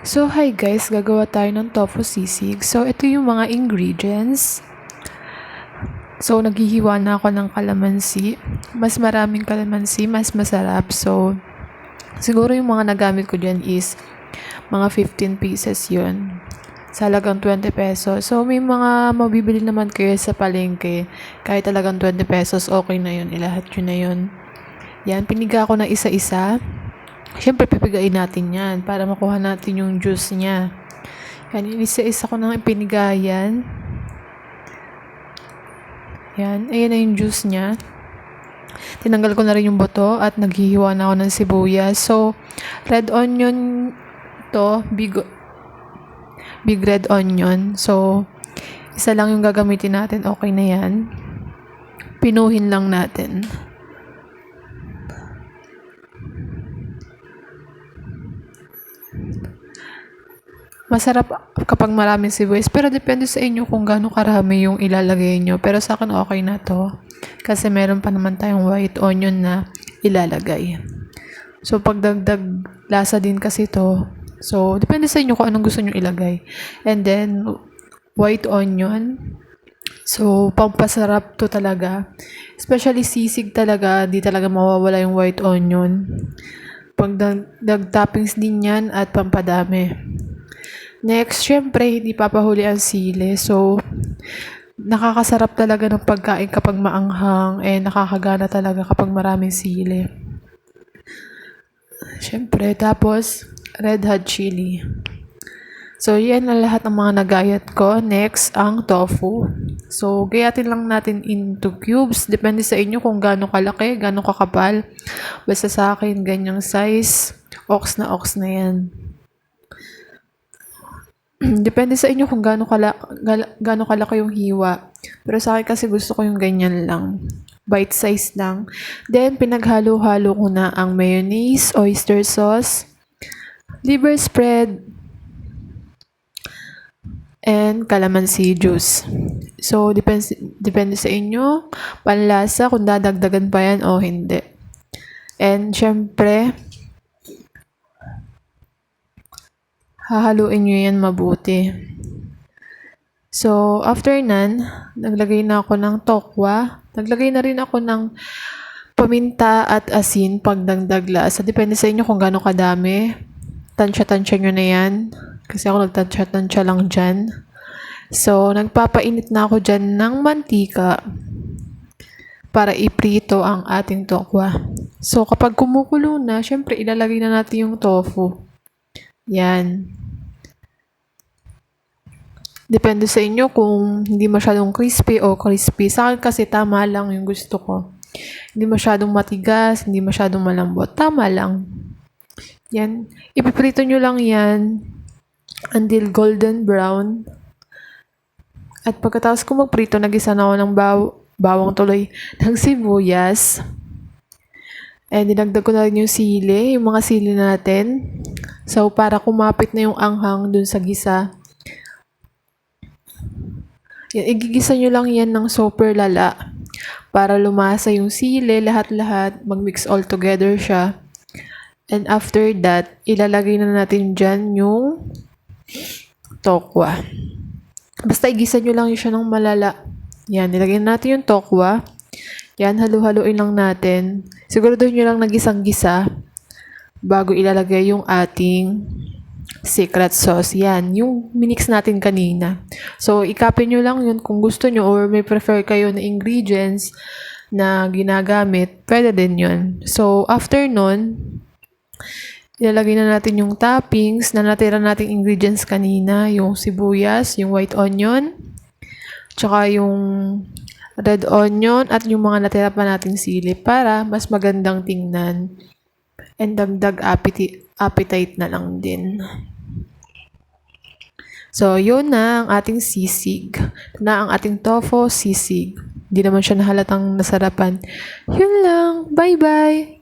So, hi guys, gagawa tayo ng tofu sisig. So, ito yung mga ingredients. So, naghihiwa na ako ng kalamansi. Mas maraming kalamansi, mas masarap. So, siguro yung mga nagamit ko dyan is mga 15 pieces yun. Sa halagang 20 pesos. So, may mga mabibili naman kayo sa palengke. Kahit talagang 20 pesos, okay na yun. Ilahat yun na yun. Yan, piniga ko na isa-isa. Siyempre, pipigain natin yan para makuha natin yung juice niya. Yan, isa-isa ko nang ipinigayan. Yan, ayan na yung juice niya. Tinanggal ko na rin yung buto at naghihiwa na ako ng sibuyas. So, red onion to, big red onion. So, isa lang yung gagamitin natin. Okay na yan. Pinuhin lang natin. Masarap kapag maraming sibuyas, pero depende sa inyo kung gaano karami yung ilalagay nyo. Pero sa akin okay na to. Kasi meron pa naman tayong white onion na ilalagay. So, pagdagdag lasa din kasi to. So, depende sa inyo kung anong gusto nyo ilagay. And then, white onion. So, pampasarap to talaga. Especially sisig talaga, di talaga mawawala yung white onion. Pagdagdag toppings din yan at pampadami. Next, syempre, hindi papahuli ang sili. So, nakakasarap talaga ng pagkain kapag maanghang. Nakakagana talaga kapag maraming sili. Syempre, tapos, red hot chili. So, yan ang lahat ng mga nagayat ko. Next, ang tofu. So, gayatin lang natin into cubes. Depende sa inyo kung gaano kalaki, gaano kakapal. Basta sa akin, ganyang size. Ox na yan. Depende sa inyo kung gaano kalaki yung hiwa. Pero sa akin kasi gusto ko yung ganyan lang. Bite size lang. Then, pinaghalo-halo ko na ang mayonnaise, oyster sauce, liver spread, and calamansi juice. So, depende sa inyo. Panlasa kung dadagdagan pa yan o hindi. And, syempre, hahaluin nyo yan mabuti. So, after nan, naglagay na ako ng tokwa. Naglagay na rin ako ng paminta at asin pagdagdag lasa. Depende sa inyo kung gaano kadami. Tansya-tansya nyo na yan. Kasi ako nagtansya-tansya lang dyan. So, nagpapainit na ako dyan ng mantika para iprito ang ating tokwa. So, kapag kumukulo na, syempre ilalagay na natin yung tofu. Yan. Depende sa inyo kung hindi masyadong crispy o crispy. Sa akin kasi tama lang yung gusto ko. Hindi masyadong matigas, hindi masyadong malambot. Tama lang. Yan. Ipiprito nyo lang yan until golden brown. At pagkatapos ko magprito, nagisa na ako ng bawang tuloy ng sibuyas. And dinagdag ko na rin yung sili, yung mga sili natin. So, para kumapit na yung anghang dun sa gisa. Yan, igigisa nyo lang yan ng super lala para lumasa yung sili, lahat-lahat, mag-mix all together siya. And after that, ilalagay na natin dyan yung tokwa. Basta igisa nyo lang siya ng malala. Yan, nilagay na natin yung tokwa. Yan, halu-haluin lang natin. Siguraduhin nyo lang nagisang-gisa bago ilalagay yung ating secret sauce. Yan, yung minix natin kanina. So, ikapin nyo lang yun kung gusto nyo or may prefer kayo na ingredients na ginagamit, pwede din yun. So, after nun, ilalagay na natin yung toppings na natira nating ingredients kanina, yung sibuyas, yung white onion, tsaka yung red onion at yung mga natira pa nating sili para mas magandang tingnan and dagdag appetite na lang din. So, yun na ang ating sisig. Na ang ating tofu sisig. Hindi naman siya nahalatang nasarapan. Yun lang. Bye-bye!